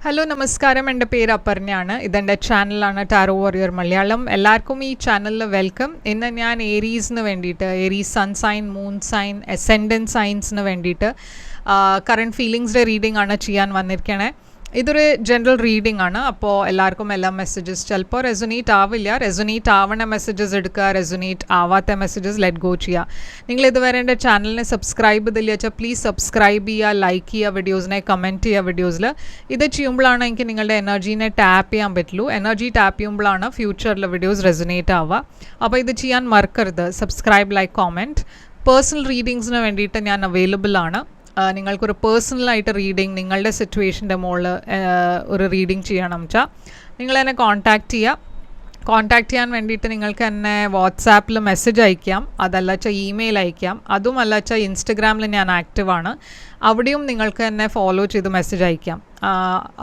Hello നമസ്കാരം, എൻ്റെ പേര് അപർണയാണ്. ഇതെൻ്റെ ചാനലാണ് ടാരോ വാരിയർ മലയാളം. എല്ലാവർക്കും ഈ ചാനലിൽ വെൽക്കം. ഇന്ന് ഞാൻ ഏരീസിന് വേണ്ടിയിട്ട്, Aries sun sign, moon sign, ascendant സൈൻസിന് വേണ്ടിയിട്ട് കറണ്ട് ഫീലിങ്സിൻ്റെ റീഡിംഗ് ആണ് ചെയ്യാൻ വന്നിരിക്കണേ. ഇതൊരു ജനറൽ റീഡിംഗ് ആണ്. അപ്പോൾ എല്ലാവർക്കും എല്ലാ മെസ്സേജസ് ചിലപ്പോൾ റെസൊനേറ്റ് ആവില്ല. റെസൊനേറ്റ് ആവണ മെസ്സേജസ് എടുക്കുക, റെസൊനേറ്റ് ആവാത്ത മെസ്സേജസ് ലെറ്റ് ഗോ ചെയ്യുക. നിങ്ങൾ ഇതുവരെ എൻ്റെ ചാനലിനെ സബ്സ്ക്രൈബ് ചെയ്തില്ല വെച്ചാൽ പ്ലീസ് സബ്സ്ക്രൈബ് ചെയ്യുക, ലൈക്ക് ചെയ്യുക, വീഡിയോസിനെ കമൻറ്റ് ചെയ്യുക. വീഡിയോസിൽ ഇത് ചെയ്യുമ്പോഴാണ് എനിക്ക് നിങ്ങളുടെ എനർജീനെ ടാപ്പ് ചെയ്യാൻ പറ്റുള്ളൂ. എനർജി ടാപ്പ് ചെയ്യുമ്പോഴാണ് ഫ്യൂച്ചറിൽ വീഡിയോസ് റെസൊനേറ്റ് ആവുക. അപ്പോൾ ഇത് ചെയ്യാൻ മറക്കരുത്. Subscribe, like, comment. പേഴ്സണൽ റീഡിങ്സിന് വേണ്ടിയിട്ട് ഞാൻ അവൈലബിൾ ആണ്. നിങ്ങൾക്കൊരു പേഴ്സണലായിട്ട് റീഡിങ്, നിങ്ങളുടെ സിറ്റുവേഷൻ്റെ മുകളിൽ ഒരു റീഡിങ് ചെയ്യണം വെച്ചാൽ നിങ്ങളെന്നെ കോൺടാക്റ്റ് ചെയ്യുക. കോൺടാക്റ്റ് ചെയ്യാൻ വേണ്ടിയിട്ട് നിങ്ങൾക്ക് എന്നെ വാട്സാപ്പിൽ മെസ്സേജ് അയക്കാം, അതല്ല വെച്ചാൽ ഇമെയിൽ അയക്കാം. അതുമല്ല വെച്ചാൽ ഇൻസ്റ്റഗ്രാമിൽ ഞാൻ ആക്റ്റീവാണ്, അവിടെയും നിങ്ങൾക്ക് എന്നെ ഫോളോ ചെയ്ത് മെസ്സേജ് അയക്കാം.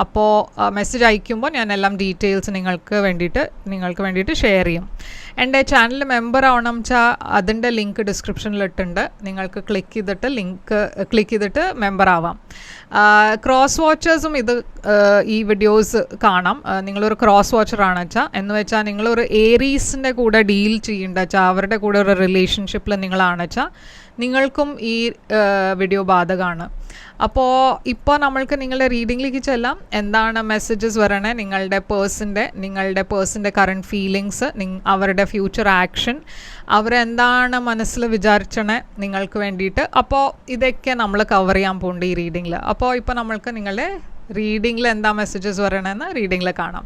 അപ്പോൾ മെസ്സേജ് അയക്കുമ്പോൾ ഞാൻ എല്ലാം ഡീറ്റെയിൽസ് നിങ്ങൾക്ക് വേണ്ടിയിട്ട് ഷെയർ ചെയ്യും. എൻ്റെ ചാനൽ മെമ്പർ ആവണം വെച്ചാൽ അതിൻ്റെ ലിങ്ക് ഡിസ്ക്രിപ്ഷനിലിട്ടുണ്ട്. നിങ്ങൾക്ക് ക്ലിക്ക് ചെയ്തിട്ട് മെമ്പർ ആവാം. ക്രോസ് വാച്ചേഴ്സും ഈ വീഡിയോസ് കാണാം. നിങ്ങളൊരു ക്രോസ് വാച്ചറാണ് എന്ന് വെച്ചാൽ നിങ്ങളൊരു ഏരീസിൻ്റെ കൂടെ ഡീൽ ചെയ്യേണ്ട വെച്ചാൽ, അവരുടെ കൂടെ ഒരു റിലേഷൻഷിപ്പിൽ നിങ്ങളാണ് വെച്ചാൽ നിങ്ങൾക്കും ഈ വീഡിയോ ബാധകമാണ്. അപ്പോൾ ഇപ്പോൾ നമ്മൾക്ക് നിങ്ങളുടെ റീഡിങ്ങിലേക്ക് ചെല്ലാം. എന്താണ് മെസ്സേജസ് വരണേ, നിങ്ങളുടെ പേഴ്സൻ്റെ കറണ്ട് ഫീലിങ്സ്, അവരുടെ ഫ്യൂച്ചർ ആക്ഷൻ, അവരെന്താണ് മനസ്സിൽ വിചാരിച്ചണേ നിങ്ങൾക്ക് വേണ്ടിയിട്ട്. അപ്പോൾ ഇതൊക്കെ നമ്മൾ കവർ ചെയ്യാൻ പോകുന്നുണ്ട് ഈ റീഡിങ്ങിൽ. അപ്പോൾ ഇപ്പോൾ നമ്മൾക്ക് നിങ്ങളുടെ റീഡിങ്ങിൽ എന്താ മെസ്സേജസ് വരണമെന്ന് റീഡിങ്ങിൽ കാണാം.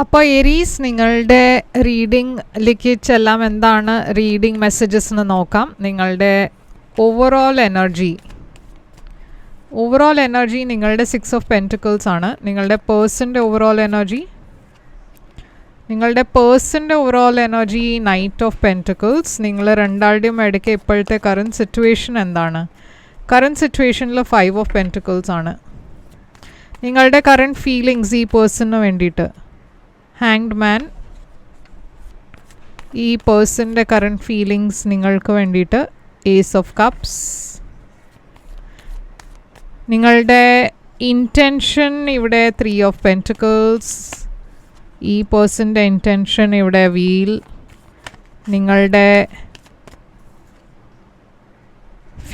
അപ്പോൾ ഏരീസ്, നിങ്ങളുടെ റീഡിങ്ങിലേക്ക് ചെല്ലാം. എന്താണ് റീഡിംഗ് മെസ്സേജസ് എന്ന് നോക്കാം. നിങ്ങളുടെ ഓവറോൾ എനർജി നിങ്ങളുടെ 6 ഓഫ് പെൻറ്റിക്കിൾസ് ആണ്. നിങ്ങളുടെ പേഴ്സൻ്റെ overall energy knight of pentacles. നിങ്ങൾ രണ്ടാളുടെയും ഇടയ്ക്ക് ഇപ്പോഴത്തെ കറണ്ട് സിറ്റുവേഷൻ എന്താണ്? കറണ്ട് സിറ്റുവേഷനിൽ 5 ഓഫ് പെൻറ്റിക്കിൾസ് ആണ്. നിങ്ങളുടെ കറണ്ട് ഫീലിങ്സ് ഈ പേഴ്സണിന് വേണ്ടിയിട്ട് ഹാങ്ഡ് മാൻ. ഈ പേഴ്സൻ്റെ കറണ്ട് ഫീലിങ്സ് നിങ്ങൾക്ക് വേണ്ടിയിട്ട് ഏസ് ഓഫ് കപ്സ്. നിങ്ങളുടെ ഇൻറ്റൻഷൻ ഇവിടെ 3 ഓഫ് പെൻറ്റിക്കിൾസ്. ഈ പേഴ്സൻ്റെ ഇൻറ്റൻഷൻ ഇവിടെ വീൽ. നിങ്ങളുടെ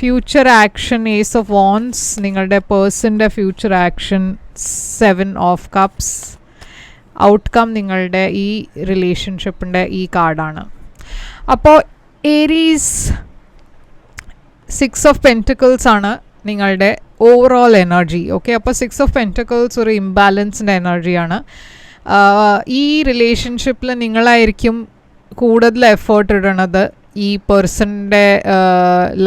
future action ace of wands. നിങ്ങളുടെ പേഴ്സൻ്റെ future action 7 of cups. Outcome നിങ്ങളുടെ ഈ റിലേഷൻഷിപ്പിൻ്റെ ഈ കാർഡാണ്. അപ്പോൾ ഏരീസ് 6 ഓഫ് പെൻറ്റിക്കിൾസ് ആണ് നിങ്ങളുടെ ഓവറോൾ എനർജി. ഓക്കെ, അപ്പോൾ 6 ഓഫ് പെൻറ്റിക്കിൾസ് ഒരു ഇംബാലൻസ്ഡ് എനർജിയാണ്. ഈ റിലേഷൻഷിപ്പിൽ നിങ്ങളായിരിക്കും കൂടുതൽ എഫേർട്ട് ഇടണത്. ഈ പേഴ്സൻ്റെ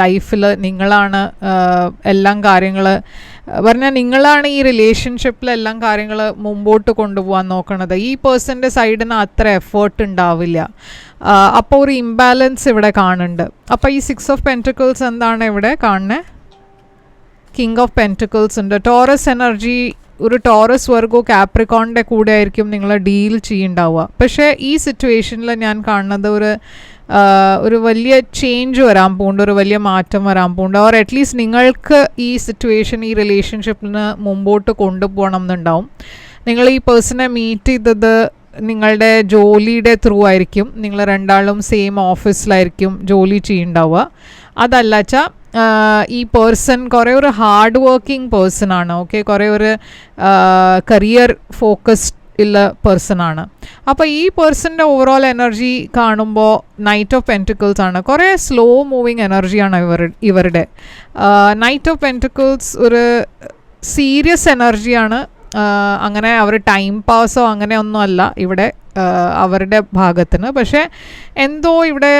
ലൈഫിൽ നിങ്ങളാണ് എല്ലാം കാര്യങ്ങൾ പറഞ്ഞാൽ, നിങ്ങളാണ് ഈ റിലേഷൻഷിപ്പിൽ എല്ലാം കാര്യങ്ങൾ മുമ്പോട്ട് കൊണ്ടുപോകാൻ നോക്കണത്. ഈ പേഴ്സൻ്റെ സൈഡിന് അത്ര എഫേർട്ട് ഉണ്ടാവില്ല. അപ്പോൾ ഒരു ഇംബാലൻസ് ഇവിടെ കാണുന്നുണ്ട്. അപ്പോൾ ഈ 6 ഓഫ് പെൻറ്റിക്കിൾസ് എന്താണ് ഇവിടെ കാണുന്നത്? കിങ് ഓഫ് പെൻറ്റിക്കിൾസ് ഉണ്ട്. ടോറസ് എനർജി, ഒരു ടോറസ് വർഗോ കാപ്രിക്കോണിൻ്റെ കൂടെ ആയിരിക്കും നിങ്ങൾ ഡീൽ ചെയ്യുന്നുണ്ടാവുക. പക്ഷേ ഈ സിറ്റുവേഷനിൽ ഞാൻ കാണുന്നത് ഒരു വലിയ ചേഞ്ച് വരാൻ പോകുന്നുണ്ട്, ഒരു വലിയ മാറ്റം വരാൻ പോകുന്നുണ്ട്. ഓർ അറ്റ്ലീസ്റ്റ് നിങ്ങൾക്ക് ഈ സിറ്റുവേഷൻ, ഈ റിലേഷൻഷിപ്പിന് മുമ്പോട്ട് കൊണ്ടുപോകണം എന്നുണ്ടാവും. നിങ്ങൾ ഈ പേഴ്സണെ മീറ്റ് ചെയ്തത് നിങ്ങളുടെ ജോലിയുടെ ത്രൂ ആയിരിക്കും. നിങ്ങൾ രണ്ടാളും സെയിം ഓഫീസിലായിരിക്കും ജോലി ചെയ്യുന്നുണ്ടാവുക. അതല്ല വെച്ചാൽ ഈ പേഴ്സൺ കുറേ ഒരു ഹാർഡ് വർക്കിംഗ് പേഴ്സണാണ്. ഓക്കെ, കുറേ ഒരു കരിയർ ഫോക്കസ്ഡ് ഉള്ള പേഴ്സണാണ്. അപ്പോൾ ഈ പേഴ്സൻ്റെ ഓവറോൾ എനർജി കാണുമ്പോൾ നൈറ്റ് ഓഫ് പെൻറ്റിക്കിൾസ് ആണ്. കുറേ സ്ലോ മൂവിങ് എനർജിയാണ് ഇവരുടെ. നൈറ്റ് ഓഫ് പെൻറ്റിക്കിൾസ് ഒരു സീരിയസ് എനർജിയാണ്. അങ്ങനെ അവർ ടൈം പാസോ അങ്ങനെ ഒന്നും അല്ല ഇവിടെ അവരുടെ ഭാഗത്തിന്. പക്ഷേ എന്തോ ഇവിടെ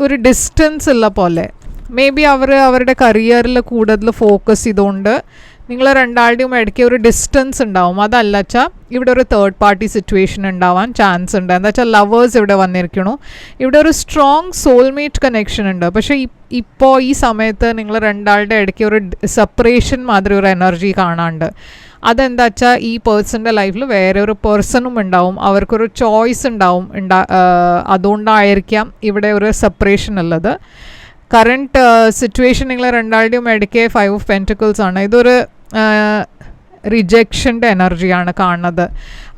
ഒരു ഡിസ്റ്റൻസ് ഉള്ള പോലെ, മേ ബി അവരുടെ കരിയറിൽ കൂടുതൽ ഫോക്കസ് ചെയ്തുകൊണ്ട് നിങ്ങൾ രണ്ടാളുടെയും ഇടയ്ക്ക് ഒരു ഡിസ്റ്റൻസ് ഉണ്ടാവും. അതല്ല വെച്ചാൽ ഇവിടെ ഒരു തേർഡ് പാർട്ടി സിറ്റുവേഷൻ ഉണ്ടാവാൻ ചാൻസ് ഉണ്ട്. എന്താ വെച്ചാൽ ലവേഴ്സ് ഇവിടെ വന്നിരിക്കണു. ഇവിടെ ഒരു സ്ട്രോങ് സോൾമേറ്റ് കണക്ഷൻ ഉണ്ട്. പക്ഷേ ഇപ്പോൾ ഈ സമയത്ത് നിങ്ങൾ രണ്ടാളുടെ ഇടയ്ക്ക് ഒരു സെപ്പറേഷൻ മാതിരി ഒരു എനർജി കാണാണ്ട്. അതെന്താ വെച്ചാൽ ഈ പേഴ്സൻ്റെ ലൈഫിൽ വേറെ ഒരു പേഴ്സണും ഉണ്ടാവും, അവർക്കൊരു ചോയ്സ് ഉണ്ടാവും. അതുകൊണ്ടായിരിക്കാം ഇവിടെ ഒരു സെപ്പറേഷൻ ഉള്ളത്. കറണ്ട് സിറ്റുവേഷൻ നിങ്ങൾ രണ്ടാളുടെയും ഇടയ്ക്ക് 5 ഓഫ് പെൻറ്റിക്കിൾസ് ആണ്. ഇതൊരു റിജക്ഷൻ്റെ എനർജിയാണ് കാണുന്നത്.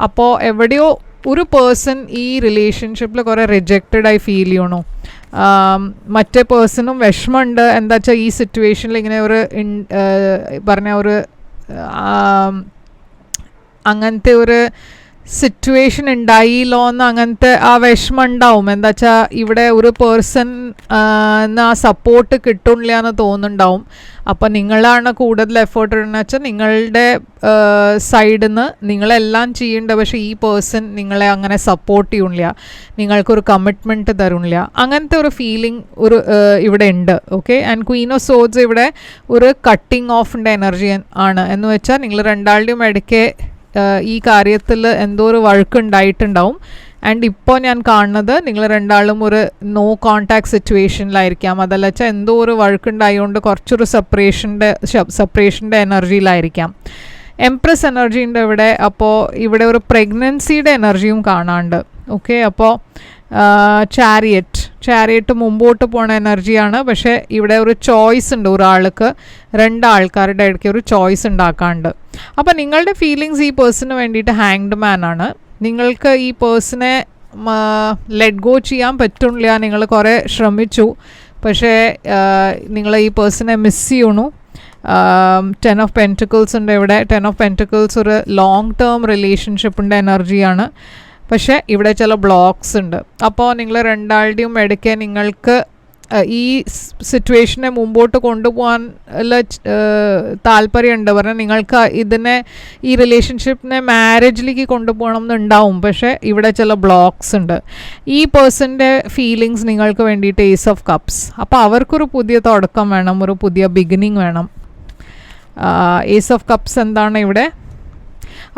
അപ്പോൾ എവിടെയോ ഒരു പേഴ്സൺ ഈ റിലേഷൻഷിപ്പിൽ കുറേ റിജക്റ്റഡായി ഫീൽ ചെയ്യണു. മറ്റേ പേഴ്സണും വിഷമമുണ്ട്. എന്താ വെച്ചാൽ ഈ സിറ്റുവേഷനിൽ ഇങ്ങനെ ഒരു പറഞ്ഞ ഒരു അങ്ങനത്തെ ഒരു സിറ്റുവേഷൻ ഉണ്ടായില്ലോ എന്ന് അങ്ങനത്തെ ആ വിഷമം ഉണ്ടാവും. എന്താ വെച്ചാൽ ഇവിടെ ഒരു പേഴ്സൺ ആ സപ്പോർട്ട് കിട്ടില്ല എന്ന് തോന്നുന്നുണ്ടാവും. അപ്പം നിങ്ങളാണ് കൂടുതൽ എഫേർട്ട് ഇടുന്നത് വെച്ചാൽ നിങ്ങളുടെ സൈഡിൽ നിന്ന് നിങ്ങളെല്ലാം ചെയ്യേണ്ടത്. പക്ഷേ ഈ പേഴ്സൺ നിങ്ങളെ അങ്ങനെ സപ്പോർട്ട് ചെയ്യണില്ല, നിങ്ങൾക്കൊരു കമ്മിറ്റ്മെൻറ്റ് തരുന്നില്ല. അങ്ങനത്തെ ഒരു ഫീലിംഗ് ഒരു ഇവിടെ ഉണ്ട്. Okay. And Queen of swords ഇവിടെ ഒരു കട്ടിങ് ഓഫിൻ്റെ എനർജി ആണ്. എന്ന് വെച്ചാൽ നിങ്ങൾ രണ്ടാളുടെയും ഇടയ്ക്ക് ഈ കാര്യത്തിൽ എന്തോ ഒരു വഴക്കുണ്ടായിട്ടുണ്ടാവും. ആൻഡ് ഇപ്പോൾ ഞാൻ കാണുന്നത് നിങ്ങൾ രണ്ടാളും ഒരു നോ കോൺടാക്ട് സിറ്റുവേഷനിലായിരിക്കാം. അതല്ല വെച്ചാൽ എന്തോ ഒരു വഴക്കുണ്ടായതുകൊണ്ട് കുറച്ചൊരു സെപ്പറേഷൻ്റെ എനർജിയിലായിരിക്കാം. എംപ്രസ് എനർജീൻ്റെ ഇവിടെ. അപ്പോൾ ഇവിടെ ഒരു പ്രഗ്നൻസിയുടെ എനർജിയും കാണാണ്ട്. ഓക്കെ. അപ്പോൾ ചാരിയറ്റ് മുമ്പോട്ട് പോണ എനർജിയാണ്. പക്ഷേ ഇവിടെ ഒരു ചോയ്സ് ഉണ്ട്. ഒരാൾക്ക് രണ്ടാൾക്കാരുടെ ഇടയ്ക്ക് ഒരു ചോയ്സ് ഉണ്ടാക്കാണ്ട്. അപ്പോൾ നിങ്ങളുടെ ഫീലിങ്സ് ഈ പേഴ്സണിന് വേണ്ടിയിട്ട് ഹാങ്ഡ് മാൻ ആണ്. നിങ്ങൾക്ക് ഈ പേഴ്സണെ ലെറ്റ് ഗോ ചെയ്യാൻ പറ്റില്ല. നിങ്ങൾ കുറേ ശ്രമിച്ചു, പക്ഷേ നിങ്ങൾ ഈ പേഴ്സണെ മിസ് ചെയ്യണു. 10 ഓഫ് പെൻറ്റിക്കിൾസ് ഉണ്ട് ഇവിടെ. 10 ഓഫ് പെൻറ്റിക്കിൾസ് ഒരു ലോങ് ടേം റിലേഷൻഷിപ്പിൻ്റെ എനർജിയാണ്. പക്ഷേ ഇവിടെ ചില ബ്ലോക്സ് ഉണ്ട്. അപ്പോൾ നിങ്ങൾ രണ്ടാളുടെയും ഇടയ്ക്ക് നിങ്ങൾക്ക് ഈ സിറ്റുവേഷനെ മുമ്പോട്ട് കൊണ്ടുപോകാൻ ഉള്ള താല്പര്യമുണ്ട്. പറഞ്ഞാൽ നിങ്ങൾക്ക് ഈ റിലേഷൻഷിപ്പിനെ മാരേജിലേക്ക് കൊണ്ടുപോകണം എന്നുണ്ടാവും. പക്ഷേ ഇവിടെ ചില ബ്ലോക്സ് ഉണ്ട്. ഈ പേഴ്സൻ്റെ ഫീലിങ്സ് നിങ്ങൾക്ക് വേണ്ടിയിട്ട് ഏസ് ഓഫ് കപ്സ്. അപ്പോൾ അവർക്കൊരു പുതിയ തുടക്കം വേണം, ഒരു പുതിയ ബിഗിനിങ് വേണം. ഏസ് ഓഫ് കപ്സ് എന്താണ് ഇവിടെ?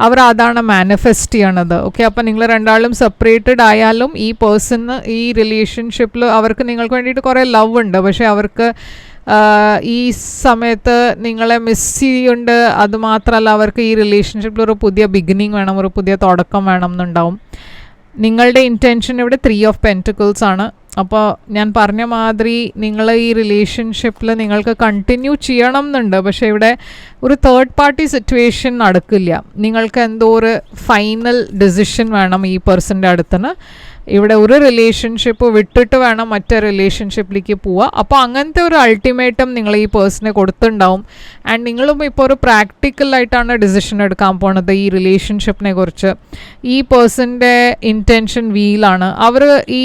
അവർ അതാണ് മാനിഫെസ്റ്റ് ചെയ്യണത്. ഓക്കെ. അപ്പോൾ നിങ്ങൾ രണ്ടാളും സെപ്പറേറ്റഡ് ആയാലും ഈ പേഴ്സണ് ഈ റിലേഷൻഷിപ്പിൽ അവർക്ക് നിങ്ങൾക്ക് വേണ്ടിയിട്ട് കുറേ ലവ് ഉണ്ട്. പക്ഷേ അവർക്ക് ഈ സമയത്ത് നിങ്ങളെ മിസ് ചെയ്യുന്നുണ്ട്. അതുമാത്രമല്ല അവർക്ക് ഈ റിലേഷൻഷിപ്പിൽ ഒരു പുതിയ ബിഗിനിങ് വേണം, ഒരു പുതിയ തുടക്കം വേണം എന്നുണ്ടാവും. നിങ്ങളുടെ ഇൻറ്റൻഷൻ ഇവിടെ 3 ഓഫ് പെൻറ്റിക്കിൾസ് ആണ്. അപ്പോൾ ഞാൻ പറഞ്ഞ മാതിരി നിങ്ങൾ ഈ റിലേഷൻഷിപ്പിൽ നിങ്ങൾക്ക് കണ്ടിന്യൂ ചെയ്യണം എന്നുണ്ട്. പക്ഷേ ഇവിടെ ഒരു തേർഡ് പാർട്ടി സിറ്റുവേഷൻ നടക്കില്ല. നിങ്ങൾക്ക് എന്തോ ഒരു ഫൈനൽ ഡിസിഷൻ വേണം ഈ പേഴ്സൻ്റെ അടുത്തുനിന്ന്. ഇവിടെ ഒരു റിലേഷൻഷിപ്പ് വിട്ടിട്ട് വേണം മറ്റേ റിലേഷൻഷിപ്പിലേക്ക് പോവുക. അപ്പോൾ അങ്ങനത്തെ ഒരു അൾട്ടിമേറ്റം നിങ്ങൾ ഈ പേഴ്സണെ കൊടുത്തിട്ടുണ്ടാവും. ആൻഡ് നിങ്ങളും ഇപ്പോൾ ഒരു പ്രാക്ടിക്കലായിട്ടാണ് ഡിസിഷൻ എടുക്കാൻ പോണത് ഈ റിലേഷൻഷിപ്പിനെ കുറിച്ച്. ഈ പേഴ്സൻ്റെ ഇൻറ്റൻഷൻ വീലാണ്. അവർ ഈ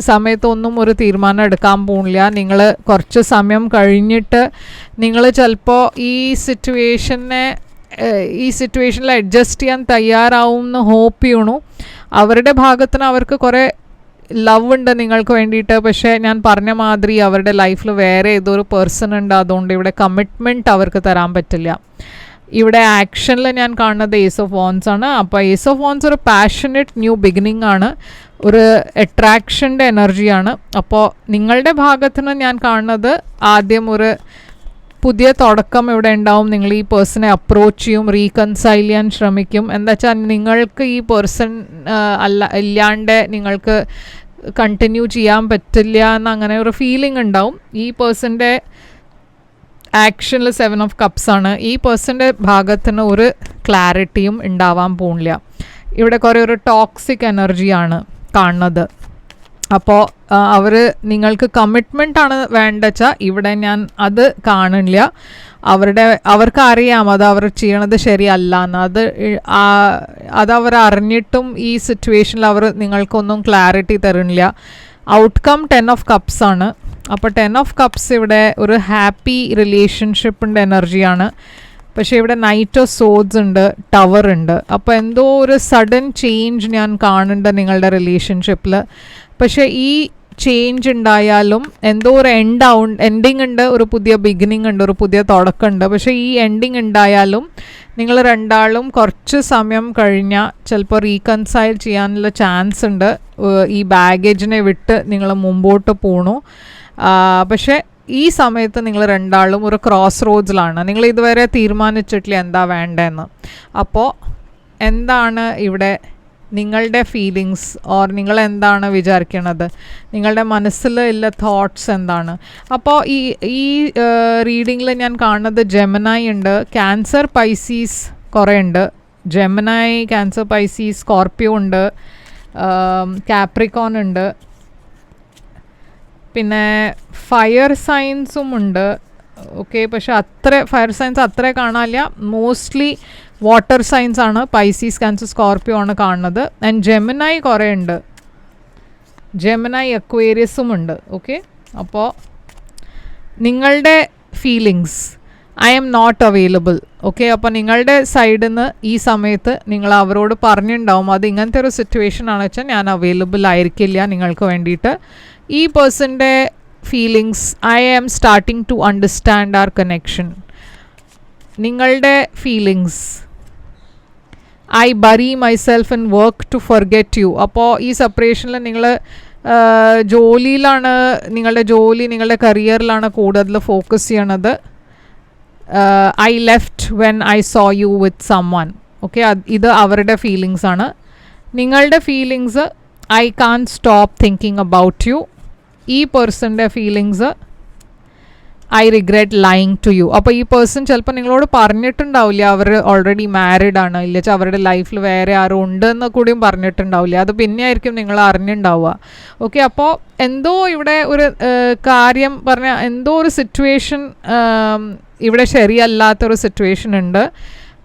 സമയത്തൊന്നും ഒരു തീരുമാനം എടുക്കാൻ പോകുന്നില്ല. നിങ്ങൾ കുറച്ച് സമയം കഴിഞ്ഞിട്ട് നിങ്ങൾ ചിലപ്പോൾ ഈ സിറ്റുവേഷനിൽ അഡ്ജസ്റ്റ് ചെയ്യാൻ തയ്യാറാവും എന്ന് ഹോപ്പ് ചെയ്യണു. അവരുടെ ഭാഗത്തിന് അവർക്ക് കുറേ ലവ് ഉണ്ട് നിങ്ങൾക്ക് വേണ്ടിയിട്ട്. പക്ഷേ ഞാൻ പറഞ്ഞ മാതിരി അവരുടെ ലൈഫിൽ വേറെ ഏതൊരു പേഴ്സൺ ഉണ്ട്. അതുകൊണ്ട് ഇവിടെ കമ്മിറ്റ്മെൻറ്റ് അവർക്ക് തരാൻ പറ്റില്ല. ഇവിടെ ആക്ഷനിൽ ഞാൻ കാണുന്നത് ഏസ് ഓഫ് വോൺസ് ആണ്. അപ്പോൾ ഏസ് ഓഫ് വോൺസ് ഒരു പാഷനറ്റ് ന്യൂ ബിഗിനിങ് ആണ്, ഒരു അട്രാക്ഷൻ്റെ എനർജിയാണ്. അപ്പോൾ നിങ്ങളുടെ ഭാഗത്തുനിന്ന് ഞാൻ കാണുന്നത് ആദ്യം ഒരു പുതിയ തുടക്കം ഇവിടെ ഉണ്ടാവും. നിങ്ങൾ ഈ പേഴ്സണെ അപ്രോച്ച് ചെയ്യും, റീകൺസൈൽ ചെയ്യാൻ ശ്രമിക്കും. എന്താ വെച്ചാൽ നിങ്ങൾക്ക് ഈ പേഴ്സൺ ഇല്ലാണ്ട് നിങ്ങൾക്ക് കണ്ടിന്യൂ ചെയ്യാൻ പറ്റില്ല എന്ന് അങ്ങനെ ഒരു ഫീലിംഗ് ഉണ്ടാവും. ഈ പേഴ്സൻ്റെ ആക്ഷനിൽ 7 ഓഫ് കപ്സ് ആണ്. ഈ പേഴ്സൻ്റെ ഭാഗത്തിന് ഒരു ക്ലാരിറ്റിയും ഉണ്ടാവാൻ പോകുന്നില്ല. ഇവിടെ കുറേ ഒരു ടോക്സിക് എനർജിയാണ് കാണുന്നത്. അപ്പോൾ അവർ നിങ്ങൾക്ക് കമ്മിറ്റ്മെൻ്റ് ആണ് വേണ്ടച്ചാൽ ഇവിടെ ഞാൻ അത് കാണില്ല. അവർക്കറിയാം അത് അവർ ചെയ്യണത് ശരിയല്ല എന്ന്. അതവർ അറിഞ്ഞിട്ടും ഈ സിറ്റുവേഷനിൽ അവർ നിങ്ങൾക്കൊന്നും ക്ലാരിറ്റി തരുന്നില്ല. ഔട്ട്കം 10 ഓഫ് കപ്സ് ആണ്. അപ്പോൾ 10 ഓഫ് കപ്സ് ഇവിടെ ഒരു ഹാപ്പി റിലേഷൻഷിപ്പിൻ്റെ എനർജിയാണ്. പക്ഷേ ഇവിടെ നൈറ്റ് ഓഫ് സോഡ്സ് ഉണ്ട്, ടവർ ഉണ്ട്. അപ്പോൾ എന്തോ ഒരു സഡൻ ചേഞ്ച് ഞാൻ കാണുന്നുണ്ട് നിങ്ങളുടെ റിലേഷൻഷിപ്പിൽ. പക്ഷേ ഈ ചേഞ്ച് ഉണ്ടായാലും എന്തോ ഒരു എൻഡിങ് ഉണ്ട്, ഒരു പുതിയ ബിഗിനിങ് ഉണ്ട്, ഒരു പുതിയ തുടക്കമുണ്ട്. പക്ഷേ ഈ എൻഡിങ് ഉണ്ടായാലും നിങ്ങൾ രണ്ടാളും കുറച്ച് സമയം കഴിഞ്ഞാൽ ചിലപ്പോൾ റീകൺസൈൽ ചെയ്യാനുള്ള ചാൻസ് ഉണ്ട്. ഈ ബാഗേജിനെ വിട്ട് നിങ്ങൾ മുമ്പോട്ട് പോകണു. പക്ഷേ ഈ സമയത്ത് നിങ്ങൾ രണ്ടാളും ഒരു ക്രോസ് റോഡ്സിലാണ്. നിങ്ങൾ ഇതുവരെ തീരുമാനിച്ചിട്ടില്ല എന്താ വേണ്ടതെന്ന്. അപ്പോൾ എന്താണ് ഇവിടെ നിങ്ങളുടെ ഫീലിങ്സ് ഓർ നിങ്ങൾ എന്താണ് വിചാരിക്കണത്, നിങ്ങളുടെ മനസ്സിൽ ഉള്ള തോട്ട്സ് എന്താണ്. അപ്പോൾ ഈ റീഡിങ്ങിൽ ഞാൻ കാണുന്നത് ജെമിനായി ഉണ്ട്, ക്യാൻസർ പൈസീസ് കുറേ ഉണ്ട്. ജെമിനായി, ക്യാൻസർ പൈസീസ്, സ്കോർപ്പിയോ ഉണ്ട്, കാപ്രിക്കോൺ ഉണ്ട്, പിന്നെ ഫയർ സൈൻസും ഉണ്ട്. ഓക്കെ, പക്ഷെ ഫയർ സൈൻസ് അത്ര കാണാനില്ല. മോസ്റ്റ്ലി വാട്ടർ സൈൻസ് ആണ്, പൈസീസ്, ക്യാൻസർ, സ്കോർപ്പിയോ ആണ് കാണുന്നത്. ആൻഡ് ജെമിനായി കുറേ ഉണ്ട്, ജെമിനായി അക്വേറിയസും ഉണ്ട്. ഓക്കെ, അപ്പോൾ നിങ്ങളുടെ feelings I am not available. Okay, അപ്പോൾ നിങ്ങളുടെ സൈഡിൽ നിന്ന് ഈ സമയത്ത് നിങ്ങൾ അവരോട് പറഞ്ഞിട്ടുണ്ടാവും അത് ഇങ്ങനത്തെ ഒരു സിറ്റുവേഷൻ ആണെന്ന് വെച്ചാൽ ഞാൻ അവൈലബിൾ ആയിരിക്കില്ല നിങ്ങൾക്ക് വേണ്ടിയിട്ട്. ഈ പേഴ്സൻ്റെ feelings I am starting to understand our connection. നിങ്ങളുടെ feelings I bury myself in work to forget you. അപ്പോൾ ഈ സെപ്പറേഷനിൽ നിങ്ങൾ ജോലിയിലാണ്, നിങ്ങളുടെ ജോലി, നിങ്ങളുടെ കരിയറിലാണ് കൂടുതൽ ഫോക്കസ് ചെയ്യണത്. I left when I saw you with someone. Okay, ഇത് അവരുടെ ഫീലിങ്സ് ആണ്. നിങ്ങളുടെ feelings I can stop thinking about you. ഈ പേഴ്സൻ്റെ feelings I regret lying to you. അപ്പോൾ ഈ പേഴ്സൺ ചിലപ്പോൾ നിങ്ങളോട് പറഞ്ഞിട്ടുണ്ടാവില്ല അവർ ഓൾറെഡി മാരീഡ് ആണ്, ഇല്ല അവരുടെ ലൈഫിൽ വേറെ ആരും ഉണ്ടെന്ന് കൂടിയും പറഞ്ഞിട്ടുണ്ടാവില്ല. അത് പിന്നെ ആയിരിക്കും നിങ്ങൾ അറിഞ്ഞിട്ടുണ്ടാവുക. ഓക്കെ, അപ്പോൾ എന്തോ ഇവിടെ ഒരു കാര്യം പറഞ്ഞാൽ എന്തോ ഒരു സിറ്റുവേഷൻ ഇവിടെ ശരിയല്ലാത്തൊരു സിറ്റുവേഷൻ ഉണ്ട്.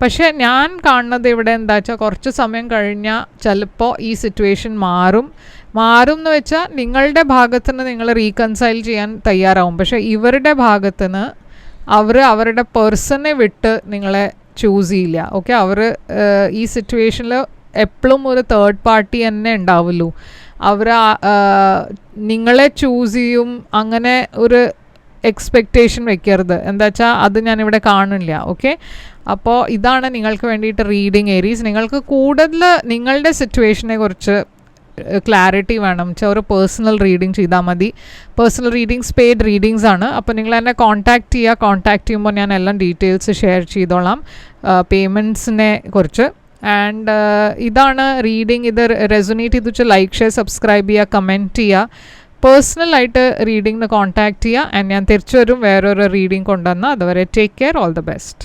പക്ഷേ ഞാൻ കാണുന്നത് ഇവിടെ എന്താ വെച്ചാൽ കുറച്ച് സമയം കഴിഞ്ഞാൽ ചിലപ്പോൾ ഈ സിറ്റുവേഷൻ മാറും എന്ന് വെച്ചാൽ നിങ്ങളുടെ ഭാഗത്ത് നിന്ന് നിങ്ങൾ റീകൺസൈൽ ചെയ്യാൻ തയ്യാറാവും. പക്ഷേ ഇവരുടെ ഭാഗത്ത് നിന്ന് അവരുടെ പേഴ്സണെ വിട്ട് നിങ്ങളെ ചൂസ് ചെയ്യില്ല. ഓക്കെ, അവർ ഈ സിറ്റുവേഷനിൽ എപ്പോഴും ഒരു തേർഡ് പാർട്ടി തന്നെ ഉണ്ടാവുള്ളൂ. അവർ നിങ്ങളെ ചൂസ് ചെയ്യും അങ്ങനെ ഒരു എക്സ്പെക്റ്റേഷൻ വെക്കരുത്. എന്താ വെച്ചാൽ അത് ഞാനിവിടെ കാണില്ല. ഓക്കെ, അപ്പോൾ ഇതാണ് നിങ്ങൾക്ക് വേണ്ടിയിട്ട് റീഡിങ് ഏരീസ്. നിങ്ങൾക്ക് കൂടുതൽ നിങ്ങളുടെ സിറ്റുവേഷനെ കുറിച്ച് ക്ലാരിറ്റി വേണം വെച്ചാൽ ഒരു പേഴ്സണൽ റീഡിങ് ചെയ്താൽ മതി. പേഴ്സണൽ റീഡിങ്സ് പെയ്ഡ് റീഡിങ്സ് ആണ്. അപ്പോൾ നിങ്ങൾ എന്നെ കോൺടാക്റ്റ് ചെയ്യുമ്പോൾ ഞാൻ എല്ലാം ഡീറ്റെയിൽസ് ഷെയർ ചെയ്തോളാം പേയ്മെൻറ്റ്സിനെ കുറിച്ച്. ആൻഡ് ഇതാണ് റീഡിങ്. ഇത് റെസൊനേറ്റ് ചെയ്ത് വെച്ചാൽ ലൈക്ക്, ഷെയർ, സബ്സ്ക്രൈബ് ചെയ്യുക, കമൻറ്റ് ചെയ്യുക. പേഴ്സണലായിട്ട് റീഡിങ്ങിന് കോൺടാക്റ്റ് ചെയ്യുക. ആൻഡ് ഞാൻ തിരിച്ചു വരും വേറൊരു റീഡിങ് കൊണ്ടുവന്നാൽ. അതുവരെ take care, all the best.